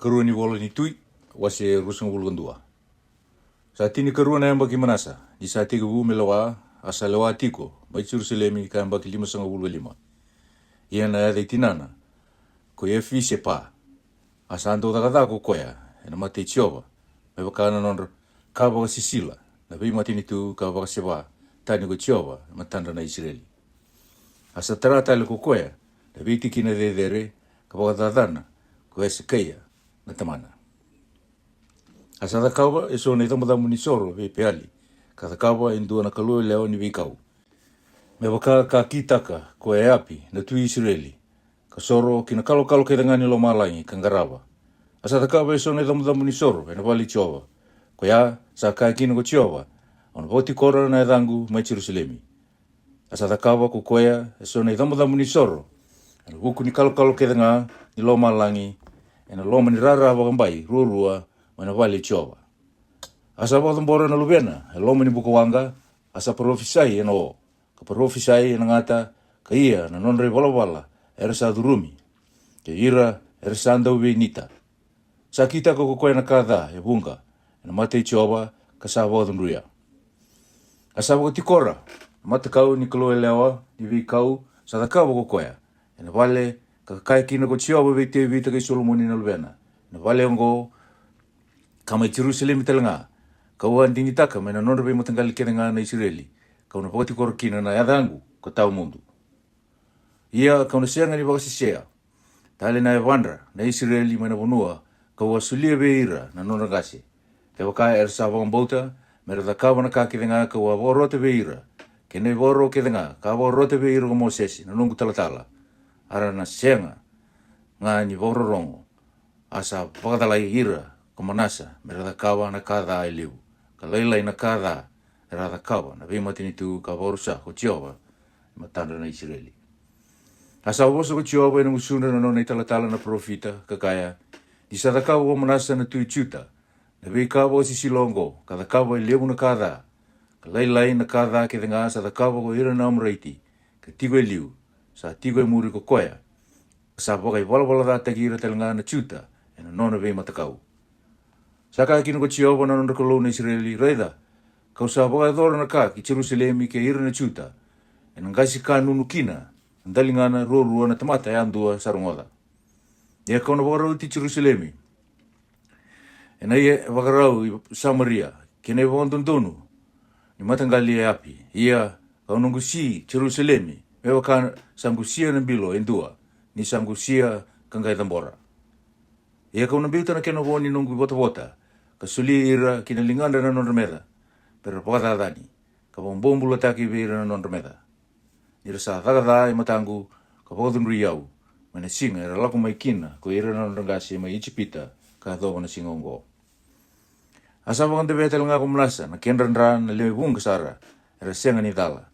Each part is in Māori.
karua ni wola ni tui, wase rusang bulgandua. Sa tini karua na yamba ki manasa, di sa tiga wu melawa, asa lewa tiko, mai Jerusalemi ka yamba ki 5.5. Ia na yadai tinana, ko ye fi se pa, asa ando daga ko koya, ena mate chiova, mai wakana nonra, ka waka sisila, na vi matini tu ka waka sewa, tani ko chiova, matanda na Israeli. Asa tarata le ko koya, na vi tiki na dedere, ka waka dadana, ko ese kaya, na tamana. Asa thakawa e so nei tamadhamu ni soro ve peali, ka thakawa indua na kalua leo ni vikau. Me waka ka kitaka ko e api na tui Israeli, ka soro kina kalo ke ngani lo malangi ka ngarawa. Asa thakawa e so nei tamadhamu ni soro e na wali chiova, ko ya sa ka kina ko chiova, ona voti kora na edangu mai Jerusalemi. Asa thakawa ko koea e so nei tamadhamu ni soro, e na huku ni kalo ke ngani ni lo malangi, e na lo mani rara wakambai rurua, mana wale chiova. Asa wakathambora na luvena, e loma ni bukawanga, asa profisai e no, ka profisai e na ngata, ka ia na nonre wala, e rasa durumi, ke ira e rasa andau nita. Sa kita ko koe na kada e bunga, e na mate chiova, ka sa wakathamruia. Asa wakatikora, matakau ni kalo e lewa, ni vikau, sa thakawa ko koea, e na wale, ka kai kina ko chiova vei te vita kai Solomoni na luvena, na wale ongo, ka mai Jerusalem talanga, ka ua ndingi taka mai na nonra vei matangali kena ngā na Israeli, ka una pakati kora kina na yadangu ko tau mundu. Ia ka una seanga ni wakasisea, tale na evandra na Israeli mai na vonua, ka ua sulia ve ira na nonra gase. Te waka e rasa wakambauta, me rada kawa na ka ngā ka ua worote ve ira, ke nei woro ngā, ka worote ve ira ko Mosesi, na nungu talatala, ara na seanga, ngā ni wororongo, asa wakatalai ira, ko manasa, me rada kawa na kada e liu. Ka leilai na kada, e rada kawa, na vimatini tu ka vorusa ko Chiova, matanda na Israeli. Asa woso ko Chiova e na musuna na nona talatala na profita, ka kaya, di sa kawa ko manasa na tui chuta, na vei kawa o sisilongo, ka kawa e liu na kada, ka leilai na kada ke ngā sa kawa ko ira na amreiti, ka tigo e liu, sa tigo e muri ko koea, sa wakai wala da tagira talanga na chuta, e na nona vei matakau. Saka kino ko Chiova na nonra kolo na Israeli reida, kau sa wakai dhora na ka ki Jerusalemi ke ira na chuta, e na ngasi ka nunu kina, ndali ngana rorua na tamata e andua sarongoda. Ia kau na wakarau ti Jerusalemi, e na ia wakarau i Samaria, ke na wakandondonu, ni matangali e api, ia kau nungusi Jerusalemi, me waka sangusia na bilo endua, ni sangusia kangai tambora. Ia kau na biuta na kena woni nungu wota, ka suli ira kina linganda na nonra meda, pero pakatadani, ka bombula taki ira na nonra meda. Ira sa thakatha i matangu, ka pakadunri iau, mana singa ira lako mai kina, ko ira na nonra ngasi mai ichipita, ka thoga na singa ongo. Asa wakante veta langa ko malasa, na kenranra na leo bunga sara, ira senga ni dala,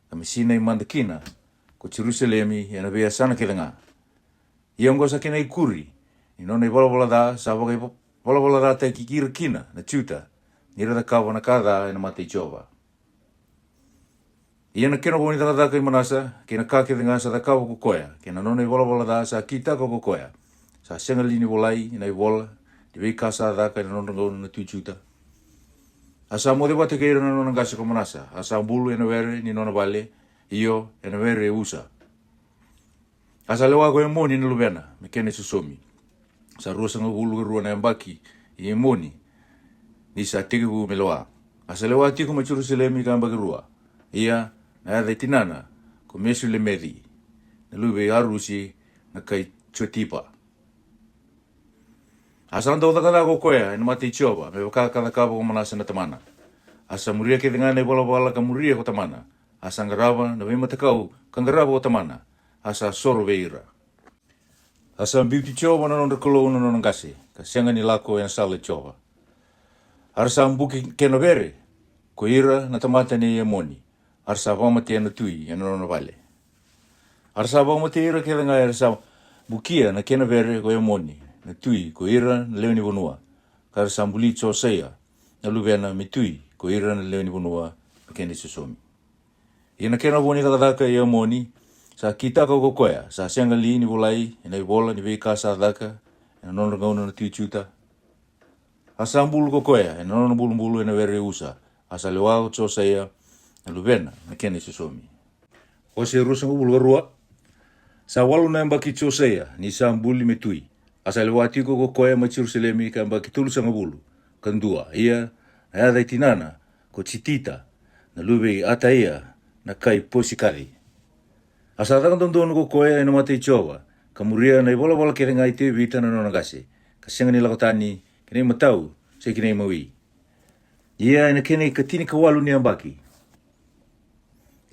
ka misina i manda kina, ko Jerusalemi, ia na vea sana ke langa. Ia ongo sa kina i kuri, ni nona i wala da, sa wakai wala da te kikira kina na chuta, ni rada kawa na kada e na mate Chiova. Ia na kena woni taka i manasa, ke na kake ngā sa kawa ko koea, ke na nona i wala da sa kita ko koea, sa senga lini wolai i na i wola, di vei ka sa daka i na nona ngau na tui chuta. Asa mo de wate keira na nona ngasa ko manasa, asa mbulu e na were ni nona vale, iyo e na were e usa. Asa lewa ko e moni na luvena, me kene susomi. Sa rua sanga hulu rua na yambaki i e moni ni sa tiki hu me loa. Asa lewa tiko ma Jerusalemi ka yambaki rua. Ia na yadai tinana ko mesu le meri na luwe arusi na kai chotipa. Asa anda utakada ko koea ina mate Chiova me wakakada kaba ko manasa na tamana. Asa muria ke ngane wala ka muria ko tamana. Asa ngarawa na vimatakau ka ngarawa ko tamana. Asa soro veira. Asa mbiuti Chiova na nonra kolo na nona ngase, ka senga ni lako e sale Chiova. Arsa mbuki kena vere, ko ira na tamata ni e moni, arsa wamate na tui e nona vale. Arsa wamate ira ke nga arsa bukia na kena vere ko e moni, na tui ko ira na leoni vonua, ka arsa mbuli cho seia, na luvena me tui ko ira na leoni vonua, pa kene susomi. Ina kena voni takataka e moni, sa kita ko koea, sa senga li ni volai, ina i vola ni vei ka sa daka, na nono gauna na tiuchuta. Asa mbulu ko koea, na nono mbulu na vere usa. Asa lewao tsosa ia, na luvena, na kene sisomi. Wase rusa mbulu warua. Sa walu na mbaki tsosa ia, ni sa mbuli metui. Asa lewatiko ko koea ma Jerusalemi ka mbaki tulusa ngabulu. Kandua, ia, na yadai tinana, ko titita, na luve ata ia, na kai posikari. Asa takantontono ko koea ina mate Jehova, ka muria na ibola kere ngai te vita na nona gase, ka senga ni lakotani, kene matau, se kene maui. Ia ina kene katini kawalu ni ambaki.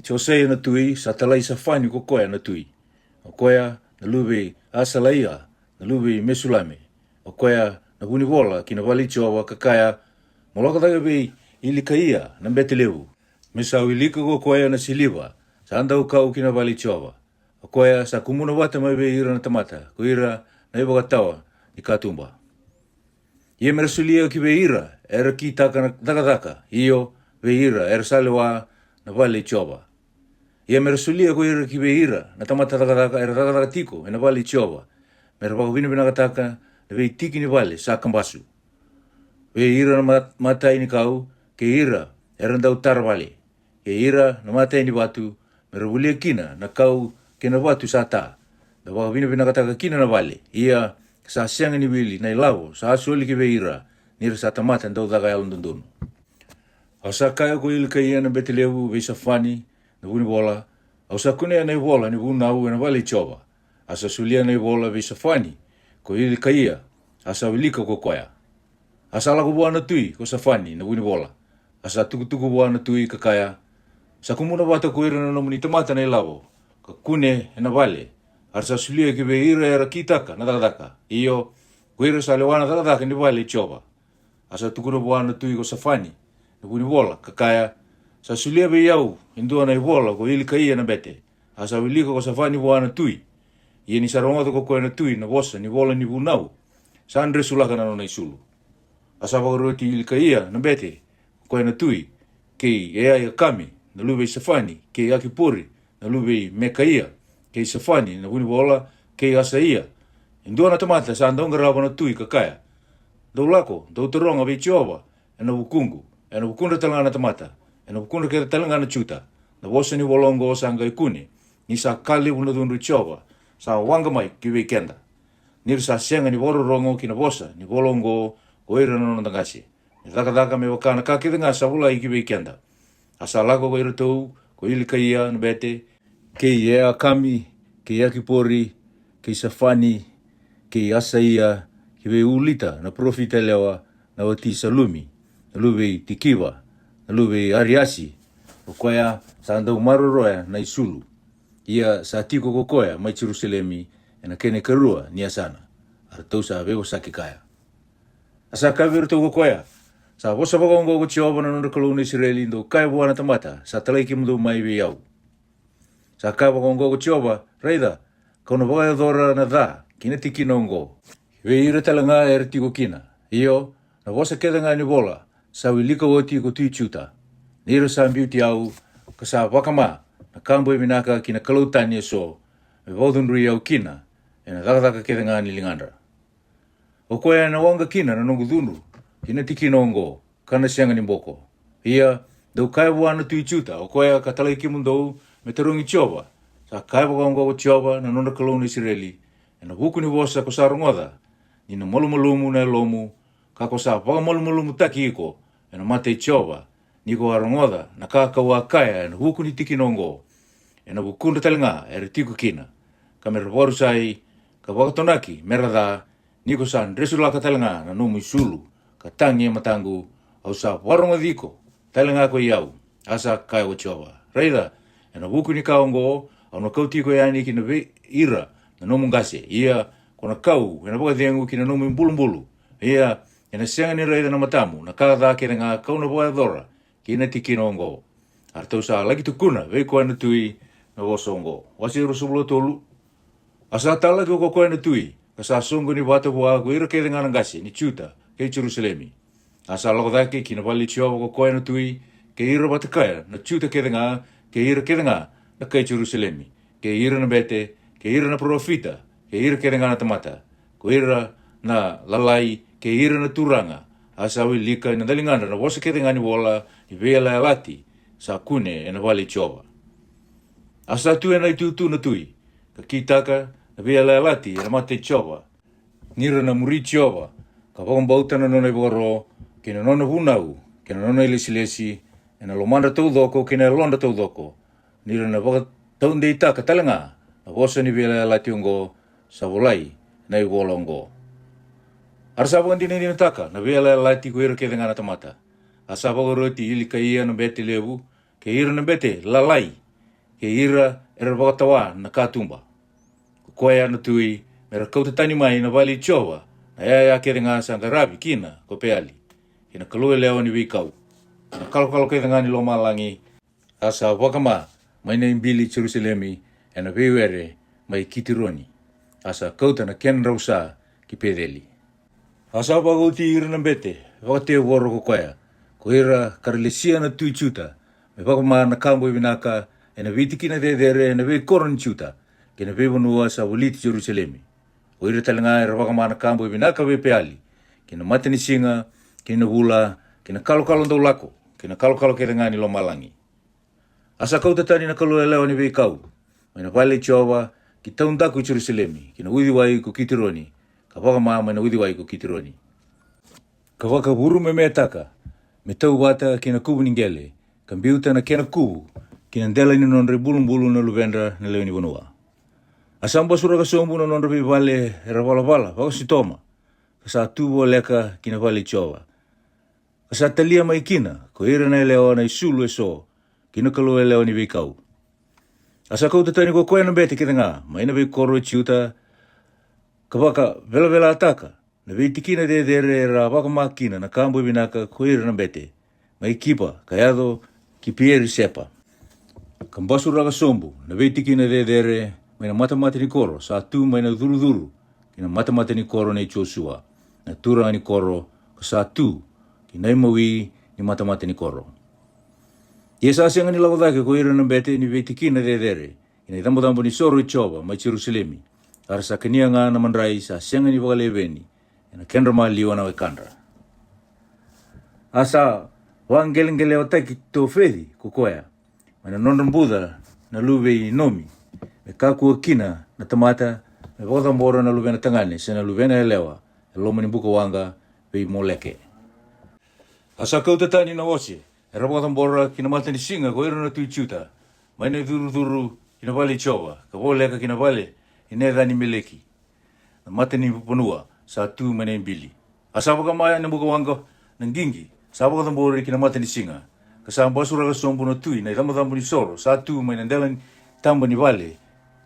Josea na tui, sa talai sa fani ko koea na tui. O koea na luve asalaia, na luve mesulame. O koea na huni wola kina wali Jehova kakaya, molaka taga vei ilika ia na Betelevu. Mesau ilika ko koea na siliva, sa andau kau kina wali Jehova. O koea sa kumuna wata mai vei ira na tamata, ko ira na iwa katawa ni katumba. Ia merasulia ki vei ira, era ki taka, iyo vei ira, era salewa na wali Jehova. Ia merasulia ko ira ki vei ira, na tamata taka, era taka tiko, na wali Jehova. Mera pakawina binakataka, na vei tiki ni wale, sa kambasu. Vei ira na matai ni kau, ke ira, era ndau tarwale. Ke ira na matai ni watu, mera wulia kina, na kau kena watu sa ta. Na pakawina binakataka kina na wale. Ia sa sianga ni wili, na ilawo, sa asuli ki vei ira, nira sa tamata ndau daga alundundunu. Asa kaya ko ilika ia na Betelevu, vei sa fani, na wuni wola. Asa kune na wola, ni wunau, na wale Jehova. Asa sulia na wola, vei sa fani, ko ilika ia, asa wilika ko koea. Asa lako buana tui ko safani na wini wola. Asa tuku buana tui kakaya. Sa kumuna wata ko ira na nomuni tamata na ilawo. Ka kune na vale. Arsa sulia ki be ira era kitaka na takataka. Iyo ko ira sa lewana takataka ni vale Jehova. Asa tuku buana tui ko safani na wini wola kakaya. Sa sulia be yau indua na wola ko ilika ia na bete. Asa wilika ko safani buana tui. Ia ni sarongoto ko koe na tui na wosa ni wola ni wunau. Sa andre sulaka na nona isulu. Asa wakaroti ilika ia na bete, koe na tui, kei ea ia kami, na luwe safani, kei aki pori, na luwe meka ia, kei safani, na wini wola, kei asa ia. Indua na tamata sa andonga rawa na tui kakaya. Dau lako, dau taronga vei Jehova, na wukungu, na wukunda talanga na tamata, na wukunda kera talanga na chuta, na wosa ni wolongo o sanga ikune, ni sa kali wuna dunru Jehova, sa wanga mai ki vei kenda. Nir sa senga ni wororongo ki na wosa, ni wolongo o ira na nona tangasi. Ni taka me wakana kakita nga sa wula iki vei kenda. Asa lako ko ira tau, ko ilika ia na bete, kei ea kami, kei aki pori, kei safani, kei asa ia, ki vei ulita na profita lewa, na wati salumi, na luwei tikiwa, na luwei ariasi, o koea sa andau maroroa na isulu. Ia sa tiko ko koea mai Jerusalemi, na kene karua ni asana. Artau sa vewo sakikaya. Asa kawiru tau koea. Sa wosa wakongo ko Jehova na nuna kaluna Israeli ndo kai buana tamata. Sa talai ki mdo mai we yau. Sa kai wakongo ko Jehova. Raida. Kauna wakaya dhora na dha. Kina tiki nongo. We ira talanga ere tiko kina. Iyo. Na wosa keda nga ni wola. Sa wilika woti ko tui chuta. Nira sa mbiuti au. Kasa wakama. Na kambo minaka kina kalautani eso. Me waudunru yau kina. Ena dhaka keda nga ni lingandra. O koea na wanga kina na nongo dhunu, kina tiki nongo, kana sianga ni mboko. Ia, dau kaiwa ana tui chuta, o koea ka talai kimundou, me tarungi Jehova. Sa kaiwa kaunga o Jehova na nona kalona Israeli, na huku ni wosa ko sa rongoda, ni na malumulumu na lomu, ka ko sa waka malumulumu taki iko, na mate Jehova, ni ko arongoda, na kakawa kaya, na huku ni tiki nongo, na bukunda talinga, tiko kina. Ka mera waru sai, ka wakatonaki, mera dha, niko san resulaka talanga na nomu sulu ka tangi matangu au sa waronga diko talanga ko iau asa kai o Jehova. Raida na buku ni kaongo au na kauti ko yani ki na ira na nomu ngase ia kona kau na boka dengu ki na nomu mbulu ia na senga ni raida na matamu na kada ke nga kau na boa dora ki na tiki nongo artau sa lagi tukuna ve ko na tui na wosongo wasi rusubulo tolu asa tala ko ko na tui sa songo ni wata wa ko ira ke nga ngasi ni chuta ke Jerusalemi. Asa lako dake ki na wali Jehova ko koe na tui ke ira wata kaya na chuta ke nga ke ira ke nga na ke Jerusalemi. Ke ira na bete, ke ira na profita, ke ira ke nga na tamata. Ko ira na lalai ke ira na turanga asa wi lika na dalingana na wasa ke ngani wola I vela lati sa kune e na wale chova. Asa tu e na tu na tui ka kitaka na vela lati e na mate chova. Nira na muri chova ka bauta na nona boro ke na nona hunau ke na nona ilesi e na lomanda tau doko ke na londa tau doko. Nira na baka taunde itaka talanga na wasa ni vela lati ongo sa volai na I wola ongo. Arsa baka ndine ni taka na vela lati ko ira ke ngana tamata. Asa baka roti ili ka ia na bete levu ke ira na bete lalai ke ira era baka tawa na katumba. Koea na tui mera kauta tani mai na vali chova na ia ke ngana sa ngarabi kina ko peali. Kina kalue leo ni wikau. Na kalo ke ngani lo malangi asa baka ma mai na imbili Jerusalemi e na vewere mai kitironi. Asa kauta na ken rausa ki pedeli. Asa baka uti ira na bete baka te woro ko koea. Ko ira karelesia na tui chuta me baka ma na kambo I vinaka e na vitiki na dedere e na ve koron chuta ke na ve vanua sa waliti Jerusalemi. O ira talanga ira baka ma na kambo I vinaka ve peali ke na matani singa ke na hula ke na kalo ndau lako ke na kalo ke ngani lo malangi. Asa kau tatani na kalu leo ni ve kau me na vale chova ki taundaku Jerusalemi ke na udi wai ko kitironi ka baka ma na udi wai ko kitironi. Ka waka buru me taka me tau wata kina kubu ningele, kambiuta na kena kubu, kina ndela ni nonre bulung na luvendra na leo ni vanua. Asamba sura kasombu na nonre vale era vala waka sitoma, kasa tubo leka kina vale chova. Kasa talia mai kina, ko ira na leo na isulu so, kina kalu leo ni vikau. Asa kau tatani ko koe na bete kita nga, maina vi koro chiuta, kabaka vela ataka, na veitikina dedere ra waka makina na kambo vinaka koira na bete. Mai kipa, kayado, kipieri sepa. Kambasu raga sombu, na veitikina dedere, mai na mata ni koro, sa tu mai na duru, kina mata ni koro na Joshua, na tura ni koro, sa tu, kina imawi ni mata ni koro. Yesa asenga ni lawadake koira na bete ni veitikina dedere, kina itambo ni soro ichoba, mai Jerusalemi. Arsa kania nga na mandrai sa asenga ni wakaleveni, na kendra liwa na wekandra. Asa wangelengele otaki to fedi kukoya. Mana nondon Buddha na luve nomi. Me kaku kina na tamata me bota mbora na luve na tangane se na luve na elewa. Loma ni buka wanga vei moleke. Asa kau tatani na wose. Era bota mbora kina mata ni singa ko ira na tuichuta. Maina duru kina vale chova. Ka voleka kina vale ineda ni meleki. Na mata ni ponua. Sa tu mana bili. Asa baka maya na buka wanga ng gingi. Sa baka tambori kina mata ni singa. Kasama basura ka sombo na tui na tambo ni soro. Sa tu may nandalan tambo ni vale.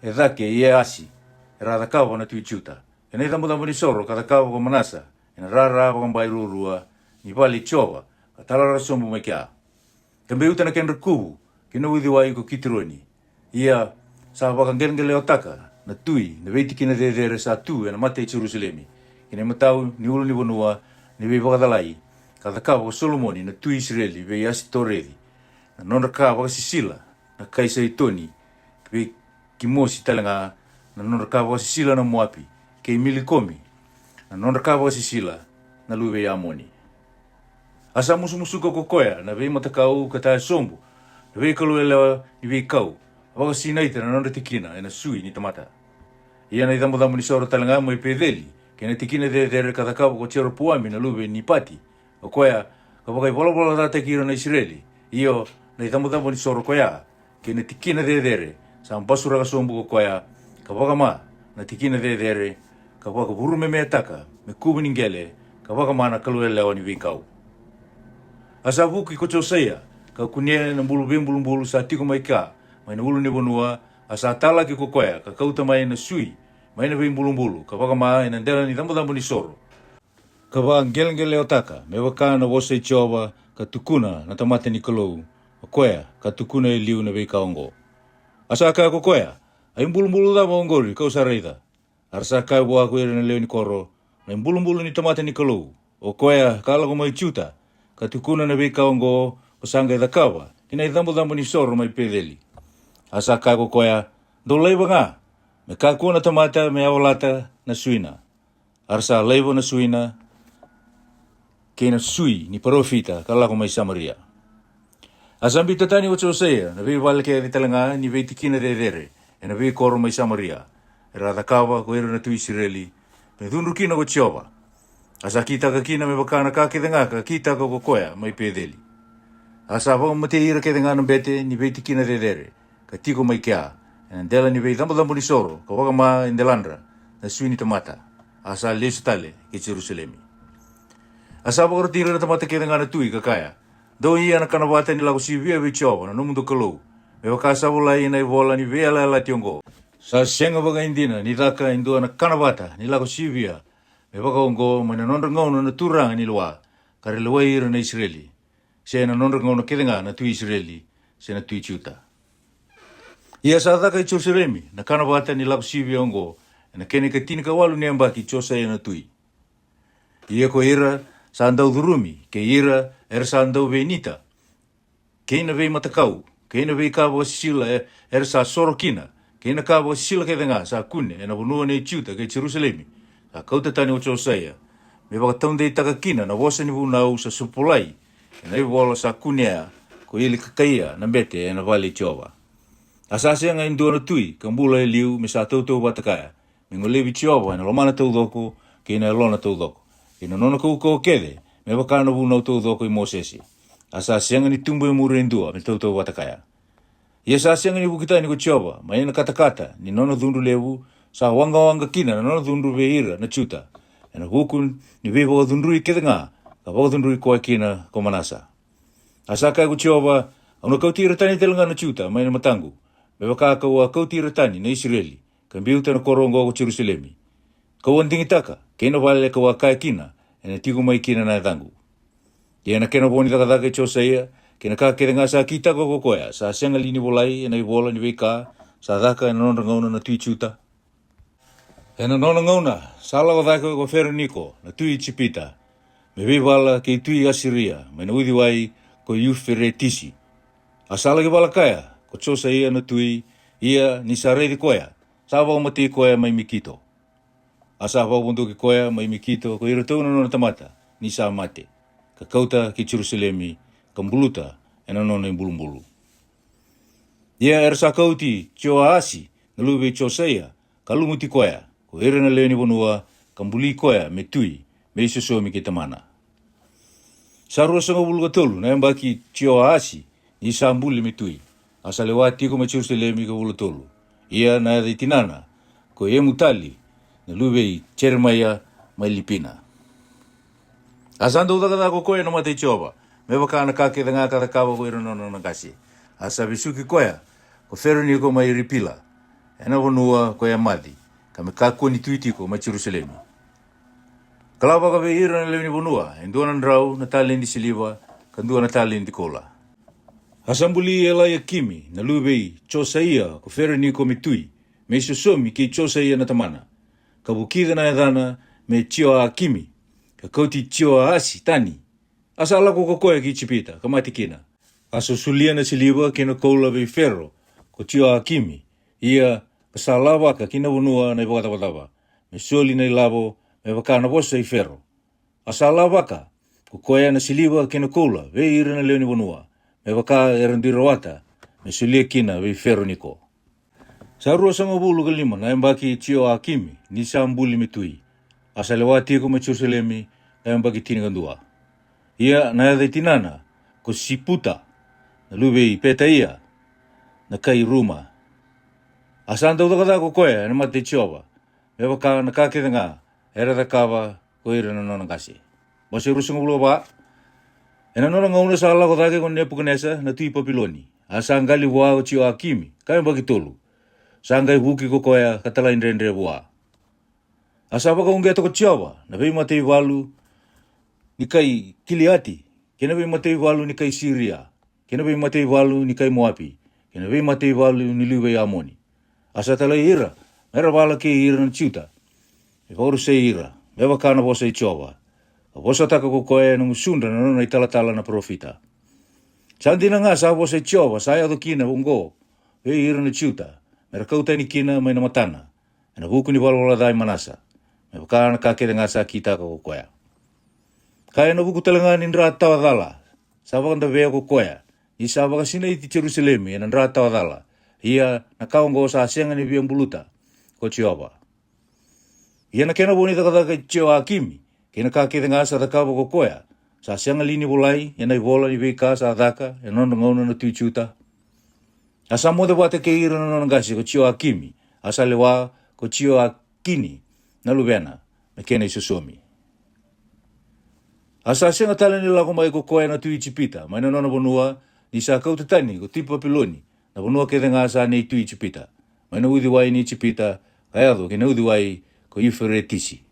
E dhake ie asi. E rada kawa na tui chuta. E na tambo ni soro kada kawa ka manasa. E na rara baka mbai rurua ni vale chova. Katalara sombo may kia. Kambe uta na kenra kuhu. Kina udhiwai ko kitironi. Ia sa baka ngengele otaka. Na tui na veitikina dedere sa tu e na mate Jerusalemi. Kina matau ni ulu ni vanua ni vei wakadalai kada kawa Solomoni na tui Israeli vei asi toredi na nonra kawa sisila na kaisa itoni vei kimosi talanga na nonra kawa sisila na Moapi kei Milikomi na nonra kawa sisila na lui vei Amoni. Asa musu kokoya na vei matakau kata sombu na vei kalu elewa ni vei kau waka sinaita na nonra tikina na sui ni tamata. Ia na itambo ni soro talanga mo ipedeli kena tikina dedere kada kawa ko chero puami na luve ni pati. O koea, ka wakai bolo data kira na Israeli. Iyo, na itambo ni soro koea, kena tikina dedere, sa ambasura ka sombu ko koea, ka waka ma, na tikina dedere, ka waka burume me ataka, me kubu ningele, ka waka ma na kalue leo ni vikau. Asa vuki ko Josea, ka kunia na bulu sa tiko mai ka, mai na ulu ni vanua, asa tala ki ko koea, ka kauta mai na sui, mai na bulu, ka waka maa ina ndela ni tambo ni soro. Ka waka ngelengele otaka, me waka na wose chova, ka tukuna na tamate ni kalou, o koea, ka tukuna liu na vei kaongo. Asa ka ko koea, ay bulu da maongori, ka usareida. Arsa ka waka kuira na leo ni koro, na bulu ni tamate ni kalou, o koea, ka alago mai chuta, ka tukuna na vei kaongo, o sanga da kawa, kina i tambo ni soro mai pedeli. Asa ka ko koea, do leiwa nga, me ka kua na tamata me awalata na suina. Arsa leivo na suina, kena sui ni profita kalako mai Samaria. Asambi tatani o Josea, na vei wale ke talanga ni vei tikina rere, e na vei koro mai Samaria, e rada kawa ko era na tu Israeli, pe dunru kina ko Jehova. Asa kita ka kina me bakana ka ke ka kita ko koya mai pedeli. Asa va mate ira ke na bete ni vei tikina rere, ka tiko mai kia, e ndela ni vei dambo ni soro, ka waka ma indelandra, na suini tamata. Asa lesu tale ke Jerusalemi. Asa va tira na tamata ke na tui ka kaya. Do ia na kanawata ni lago si via vichova na mundo kalou. Me wakasa wala ina i vola ni vea la tiongo. Sa senga waga indina ni daka indua na kanawata ni lago si via. Me waka ongo ma na nondra ngau na turanga ni loa. Kare loa ira na Israeli. Se na nondra ngau na kedenga na tu Israeli. Se na tu Juta. Ia sa daka i Jerusalemi na kanawata ni lago si via ongo. Na kene ka tinika walu ni ambaki chosa ia na tui. Ia ko ira sa andau durumi ke ira sa andau venita. Keina vei matakau, keina vei kawa sila sa sorokina, keina kawa sila ke denga sa kune, na vunua nei Juta ke Jerusalemi, sa kauta tani o Josea, me waka taundei takakina na wasa ni vunau sa supulai, na iwola sa kunea, ko ili kakaia na mete na vale Jehova. Asase nga indua na tui, kambula e liu me sa tautou watakaya, me ngolevi Jehova na lomana taudoko, keina lona taudoko. Ina nona koukou kede, me wakana vunau taudoko i Mosesi. Asa sianga ni tumbo e mure indua, me tautau watakaya. Ia sa sianga ni wukitani ko Jehova, ma ina katakata, ni nona dhundu lewu, sa wanga kina na nona dhundu veira na Juta. Ena hukun ni vewa dhunduri kedenga, ka waga dhunduri koe kina ko Manasa. Asa kai ko Jehova, auna kautira tani telanga na Juta, ma ina matangu. Me wakaka ua kautira tani na Israeli, ka mbiuta na korongo ko Jerusalemi. Kauan tingitaka, keina wale ka wakai kina, ena tigo mai kina na dangu. Ia na kena boni taka Josea, kena ka kerenga sa kita ko koea, sa senga lini volai, ena i vola ni weika, sa dhaka ena nona ngauna na tui Juta. Ena nona ngauna, sa lawa dhaka ko Feroniko, na tui Chipita, me wala ke tui Asiria, me na udiwai ko Euphretisi. Asala ke wala kaya, ko Josea na tui, ia ni sa reidi koea, sa wau mati koea mai Mikito. Asa wau bundu ke koea mai Mikito, ko ira tau na nona tamata, ni sa mate. Ka kauta ki Jerusalemi, ka mbuluta, ena nona i mbulumbulu. Ia sa kauti Joasi, na luwe Josea, ka lumuti koea, ko ira na leo ni vonua, ka mbuli koea me tui, me isosomi ke tamana. Sa rua sanga bulu ka tolu, na embaki Joasi, ni sa mbuli me tui, asa lewa tiko me Jerusalemi ka bulu tolu. Ia na eda itinana, ko e mutali, na luwe Jeremiah mai Lipina. Asanda udaka ko koe na mate Jehova, me wakana kake da ngā katakawa ko ira nona nangasi. Asa visuki koea, ko Feroniko mai Ripila, ena wanua koe amadi, ka me kakua ni tuitiko mai Jerusalemi. Kalawa ka ve ira na leo ni wanua, endua na ndrau na tali ni siliva, ka ndua na tali ni kola. Asambuli Elaya Kimi, na luwei Josea ko Feroniko me tui, me isosomi ki Josea na tamana, ka bukida na edana me Joakimi, ka kauti Joasi tani. Asa alako ko koe ki Chipita, ka mati kina. Asa sulia na siliwa kina koula vei Fero, ko Joakimi. Ia kasa lawa ka kina wanua na iwakatawatawa. Me soli na ilabo, me wakana wosa i Fero. Asa lawa ka, ko koe na siliwa kina koula, vei ira na leo ni wanua. Me waka erandirawata, me solia kina vei Fero niko. Sa rua sanga bulu ka lima, na embaki Joakimi, ni sa mbuli me tui. Asa lewati ko me Jerusalemi, na embaki tinigandua. Ia na eda tinana, ko Siputa, na luwei Petaia, na kai Ruma. Asa anda udakada ko koe, na mate Jehova, me waka na kakeda ngā, era da kawa ko ira na nona kasi. Mose rusanga bulu ba, ena nona ngauna sa ala ko dake ko Nebuchadnezzar na tui Papiloni. Asa angali wā o Joakimi, ka embaki tolu. Sa angai huki ko koea katalain rendre wā. Asa waka unge toko Jehova, na vei matei walu ni kai Kiliati, kena vei matei walu ni kai Siria, kena vei matei walu ni kai Moapi, kena vei matei walu ni liwei Amoni. Asa talai ira, mera wala ke ira na Juta, e vauru se ira, me wakana wosa i Jehova, a wosa taka ko koe na musunda na nona i talatala na profita. Sandina nga sa wosa i Jehova, sa ado kina ungo, vei ira na Juta, mera kautani kina mai na matana, ena huku ni walwala dai Manasa, Me wakana ka kere ngā sa kita ko koea. Kaya no buku talanga ni ndra tawadala. Sa wakanda vea ko koea. I sa wakasina iti Jerusalemi na ndra tawadala. Ia na kaongo sa asenga ni viang buluta. Ko Jehova. Ia na kena bonita kataka Jehova Akimi. Kena ka kere ngā sa takawa ko koea. Sa asenga lini volai. Ia na iwola ni veka sa adaka. Ia nono ngona na tuichuta. Asa mo de wate ke ira no ngasi ko Jehova Akimi. Asa lewa ko Jehova Kini. Na lubena. Me kena isusomi. Asa senga tala ni lako mai ko koea na tui chipita. Mai na nona bonua ni sa kautatani ko tipu Papiloni. Na bonua kere ngā sa nei tui chipita. Mai na udi wai ni chipita. Kayado ke na udi wai ko Iferetisi.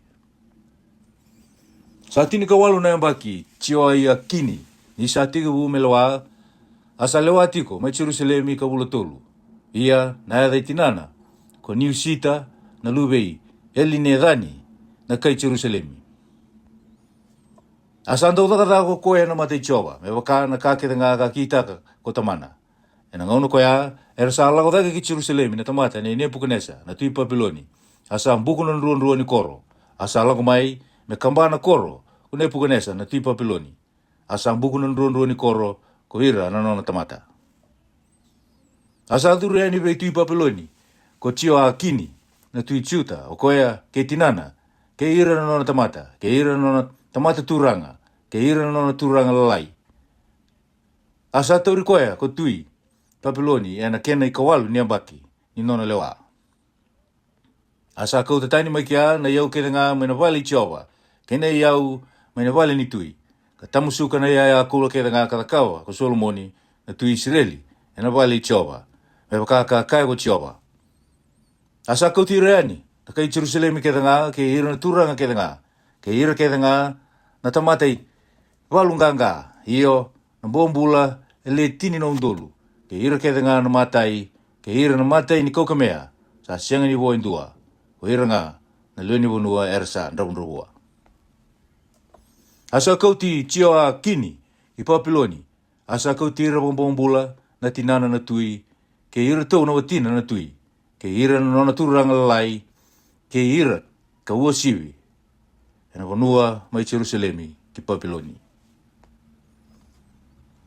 Sa tini ka walu na yambaki Jehova ia kini. Ni sa tiga bu meloa. Asa lewa tiko mai Jerusalemi ka bulatolu. Ia na yada itinana. Ko New Sita na lubei. Eli nedani na kai Jerusalemi. Asa andau takata ko koea na matei Jehova. Me waka na kaketa ngā ka kitaka ko tamana. E na ngauno koea, era sa alako taka ki Jerusalemi na tamata na Nebuchadnezzar na tui Papiloni. Asa ambuku na ruan ni koro. Asa alako mai me kambana koro ko Nebuchadnezzar na tui Papiloni. Asa ambuku na ruan ni koro ko ira na nona tamata. Asa adurea ni vei tui Papiloni ko Jehova Kini na tui Juta o koea ke tinana ke ira na nona tamata. Ke ira na nona tamata turanga. Ke ira na nona turanga lalai. Asa tauri koea ko tui Papiloni e na kena i kawalu ni ambaki ni nona lewa. Asa kau tatani mai kia na iau kena ngā mai na wale i Jehova. Kena iau mai na wale ni tui. Ka tamusuka na ia kula kena ngā katakawa ko Solomoni na tui Israeli e na wale i Jehova. Me wakaka kai ko Jehova. Asa kau tireani na kai Jerusalemi kena ngā ke ira na turanga kena ngā. Ke ira kena ngā na tamatei walunganga. Iyo na bombula e le tini na undolu. Ke ira kena ngā na matai. Ke ira na matai ni kaukamea. Sa sianga ni voa indua. Ko ira ngā na leoni vonua ersa ndraundraua. Asa kau ti Jehova Kini i Papiloni. Asa kau ti ira bombula na tinana na tui. Ke ira tau na watina na tui. Ke ira na nona turanga lalai. Ke ira ka ua siwi. E na vonua mai Jerusalemi ki Papiloni.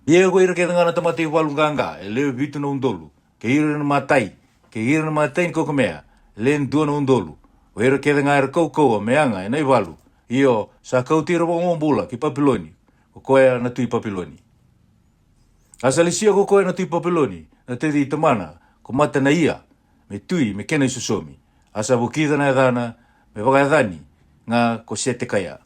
Ia ko ira kena ngā na tamatei walunganga e leo vitu na undolu. Ke ira na matai. Ke ira na matai ni kaukamea. Len dua na undolu. O ira kena ngā ira kaukaua meanga e nai walu. Iyo sa kau tira bombula ki Papiloni. Ko koea na tui Papiloni. Asa lisia ko koea na tui Papiloni. Na te di tamana ko mata na ia. Me tui me kena isusomi. Asa bukida na edana me wakaedani ngā ko sete kaya.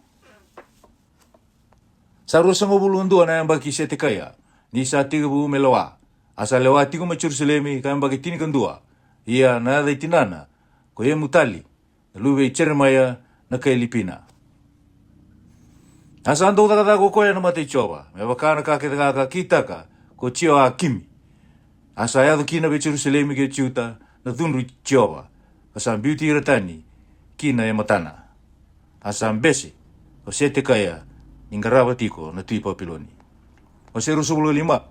Sa rua sanga bulu undua na yamba ki sete kaya. Ni sa tiga bu me loa. Asa lewa tigo ma Jerusalemi ka yamba ki tini kandua. Ia na yada itinana ko ye mutali. Na luwe i Jeremiah na kai lipina. Asa andau takata ko koea na matei Jehova. Me wakana kaketa ngā ka kitaka ko Jehova Akimi. Asa yadu kina be Jerusalemi ke Juta na thunru Jehova. Asa beauty iratani kina e matana. Asa mbese o sete kaya ingarawa tiko na tui Papiloni. O se rusubulu lima.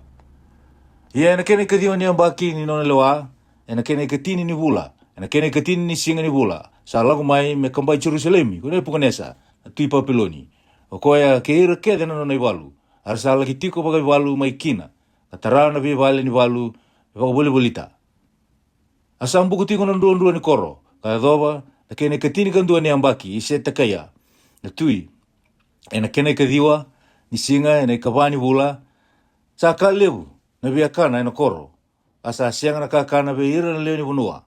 Ia na kene kadio ni ambaki ni nona lewa. E na kene katini ni vula. E na kene katini ni singa ni vula. Sa lagu mai me kambai Jerusalemi. Ko Nebuchadnezzar na tui Papiloni. O koea ke ira kede na nona i walu. Arsa laki tiko bagai walu mai kina. Ka tarana vi vale ni walu. Waka boli-bolita. Asa ambuku tiko na ndua ni koro. Kaya dhoba na kene katini kandua ni ambaki i sete kaya. Na tui. E na kene kadiwa ni singa e na ikawani vula. Sa ka lewu na viakana e na koro. Asa asianga na kakana ve ira na leo ni vonua.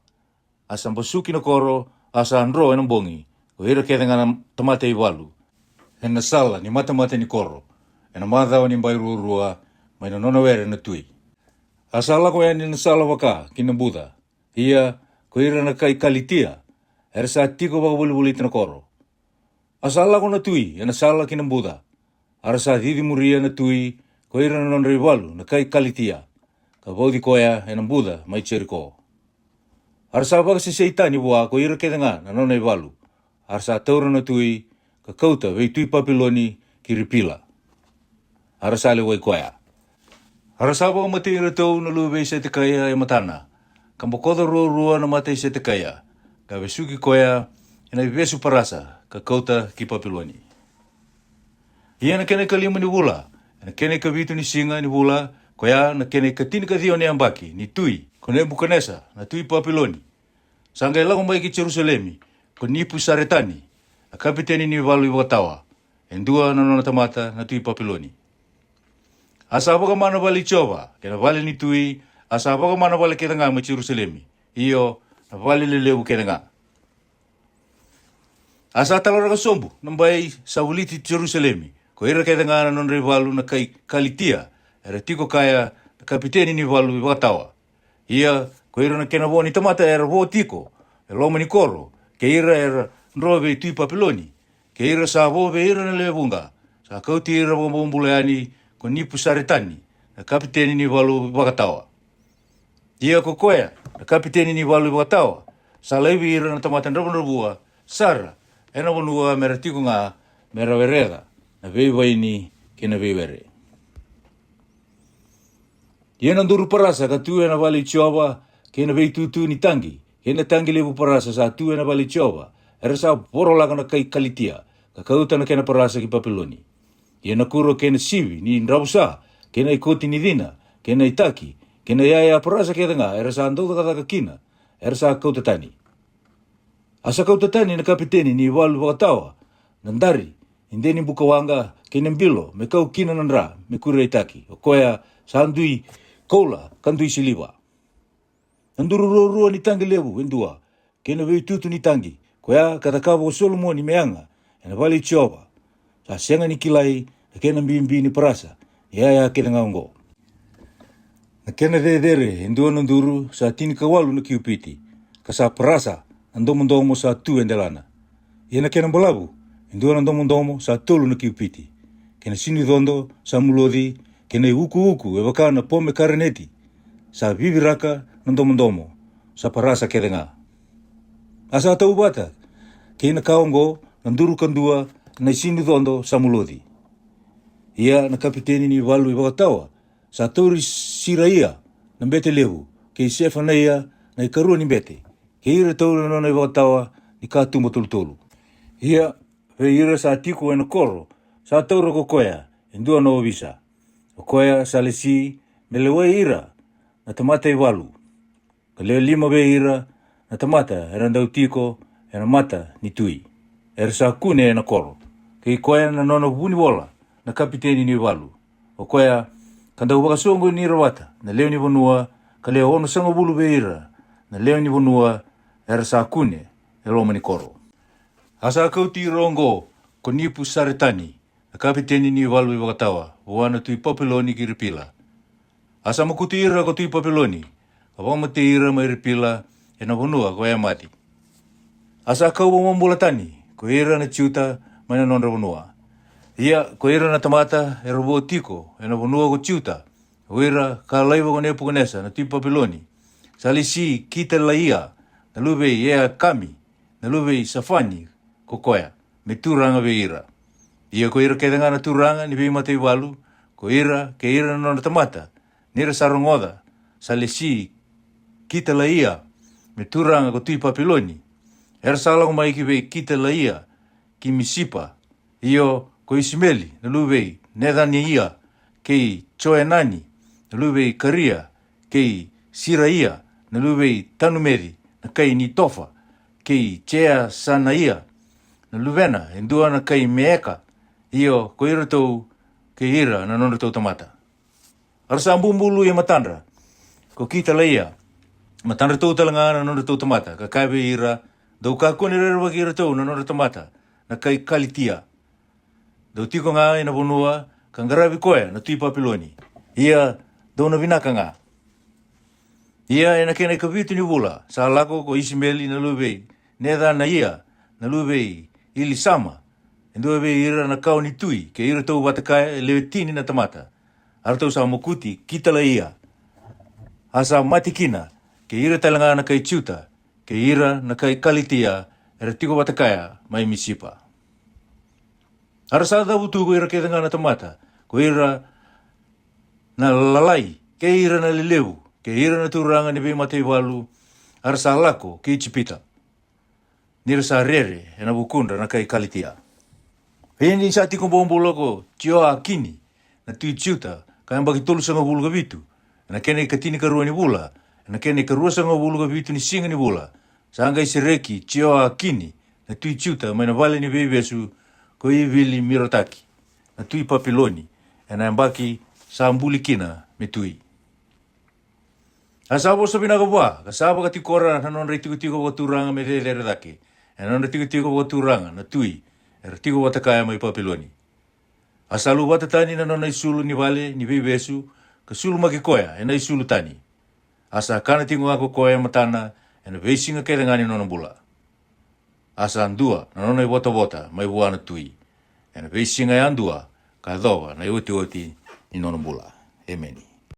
Asa mbasuki na koro. Asa andro e na mbongi. O ira kede ngana tamate i walu. E na sala ni mata ni koro. E na madhawa ni mbai rua mai na nona were na tui. Asa lako e ni na sala waka ki na Buddha. Ia ko ira na kai kalitia. Ere sa tiko waka buli na koro. Asa lako na tui e na sala ki na Buddha. Ara sa didimuria na tui ko ira na nona rivalu na kai kalitia. Ka vaudi koea e na Buddha mai Jericho. Ara sa waka si seitani bua ko ira keda ngā na nona rivalu. Ara sa taura na tui ka kauta vei tui Papiloni ki ripila. Ara sa le wai koea. Ara sa waka mati ira tau na lua vei sete kaya e matana. Ka mokoda rua na mate sete kaya. Ka vesuki koea e na vivesu parasa ka kauta ki Papiloni. Ia na kene ka 5 ni vula, na kene ka vitu ni singa ni vula, ko ia na kene ka tini ka thio ni ambaki, ni tui, ko Nebukadnesa, na tui Papiloni. Sanga ilago mai ki Jerusalemi, ko nipu saretani, a kapiteni ni valu i watawa, endua na nona tamata na tui Papiloni. Asa apaka mana vali Jehova, kena vali ni tui, asa apaka mana vali ketanga ma Jerusalemi, iyo na vali lelebu ketanga. Asa talara sombu, nambai sauliti Jerusalemi, ko ira ketanga na nonre valu na kai kalitia, era tiko kaya na kapiteni ni valu i watawa. Ia, ko ira na kena voni tamata era vo tiko, e loma ni koro, ke ira era nrove tui Papiloni, ke ira sa vove ira na levunga, sa kauti ira vombuleani, ko nipu saretani, na kapiteni ni valu wakatawa. Ia ko koea, na kapiteni ni valu wakatawa, sa leivi ira na tamata nravunravua, Sara, ena vanua mera tiko ngā mera verega, na veivaini kena veivere. Ia na nduru parasa ka tu ena vali Jehova, kena veitutu ni tangi, kena tangi levu parasa sa tu ena vali Jehova, era sa porolaga na kai kalitia, ka kauta na kena parasa ki Papiloni. Ia na kuro kena sivi ni nrausa, kena ikoti ni dina, kena itaki, kena yaya parasa ketanga, era sa andauta kataka kina, era sa kauta tani. Asa kauta tani na kapiteni ni walu wakatawa, nandari, indeni bukawanga, kena mbilo, me kau kina nandra, me kura itaki, o koea sa andui koula, kandui siliwa. Anduru rua ni tangi levu, endua, kena veitutu ni tangi, koea katakawa o Solomon ni meanga, ena vali Jehova. Sa senga ni kilai, na kena mbimbi ni parasa, ia kena ngaungo. Na kena dedere, endua nanduru, sa tini kawalu na kiupiti, ka sa parasa, ndomo sa tu endelana. Ia na kena mbalabu, endua ndomo sa tolu na kiupiti. Kena sini dondo, sa mulodi, kena uku, e na pome kareneti, sa viviraka ndomo, sa parasa kedenga. Asa tau bata, kena kaongo, nanduru kandua, na sini dondo sa mulodi. Ia na kapiteni ni valu i wakatawa, sa tauri siraia, na mbete lehu, ke sefa na ia, na ikarua ni mbete. Ke ira tauri nona i wakatawa, ni kātuma tolu. Ia, ve ira sa tiko ena koro, sa taura ko koea, endua no visa. O koea sa lesi, me lewe ira, na tamata i walu. Ka leo 5 ve ira, na tamata, era ndau tiko, era mata ni tui. Era sa kune ena koro. Ke koea na nona vuni wola, na kapiteni ni walu. O koea, kandau wakasongo ni rawata, na leo ni vanua, ka leo ono sanga vulu ve ira, na leo ni vanua, era sa kune, e loma ni koro. Asa kauti rongo, ko nipu saretani, na kapiteni ni walu i wakatawa, wana tui Papiloni ki ripila. Asa makuti ira ko tui Papiloni, ka wamate ira mai ripila, e na vanua ko e mati. Asa kauwa mambulatani, ko ira na ciuta, mai na nonra vanua. Ia, ko ira na tamata, e rabo tiko, e na vanua ko ciuta, o ira ka laiva ko Nebukadnesa, na tui Papiloni. Salisi kita laia, na luve ea kami, na luve safani, ko koea, me turanga ve ira. Ia ko ira ketanga na turanga ni vei matei walu, ko ira, ke ira na tamata, nira sarongoda, salisi kita laia, me turanga ko tui Papiloni. Era sala ko mai ki vei kita laia, ki Misipa, iyo ko Isimeli, na luve Nedania ia, kei Choenani, na luve Karia, kei Siraia, na luve Tanumeri, na kai ni Tofa, kei Chea Sanaia, na luvena, endua na kai Meeka, iyo ko ira tau ke ira na nona tau tamata. Arasa ambumbulu ia matandra, ko kita laia, matandra tau talanga na nona tau tamata, ka kai ve ira, dau ka kone rerewa ki ira tau na nona tamata, na kai kalitia. Dau tiko ngā ina vonua, ka ngaravi koea na tui Papiloni. Ia, dau na vinaka ngā. Ia ena kena kavitu ni vula, sa lako ko Isimeli na luve, neda na ia, na luve Ilisama, endua ve ira na kau ni tui, ke ira tau watakaya lewe tini na tamata. Ara tau sa mokuti, kita la ia. Asa matikina, ke ira talanga na kai ciuta, ke ira na kai kalitia, era tiko watakaya mai Misipa. Ara sa da utu ko ira ketanga na tamata, ko ira na lalai, ke ira na lelewu, ke ira na turanga ni ve matei walu, ara sa lako ke Icipita. nira sa rere, ena bukunda na kai kalitia. Hini sa tiko bombolo ko, tio a kini, na tui ciuta, kaya bagi tolu sanga bulu ka vitu, na kene katini karua ni bula, na kene karua sanga bulu ka vitu ni singa ni bula, sanga isi reki, tio a kini, na tui ciuta, mai na vale ni bebesu, ko i vili mirotaki, na tui papiloni, na baki sa ambuli kina me tui. Asabo sa binagawa, kasaba ka tikora na non retiko waturanga me lere daki. E non retiko waturanga na tui, e retiko watakaya mai papiloni. Asalu watatani na non isulu ni vale ni bebesu, ka sulu makikoya e na isulu tani. Asa kana tingo ako koya matana e na beisinga kerengani non bula. Asa andua na non wota mai buana tui. E na beisinga andua ka doa na ioti ni non bula. Amen.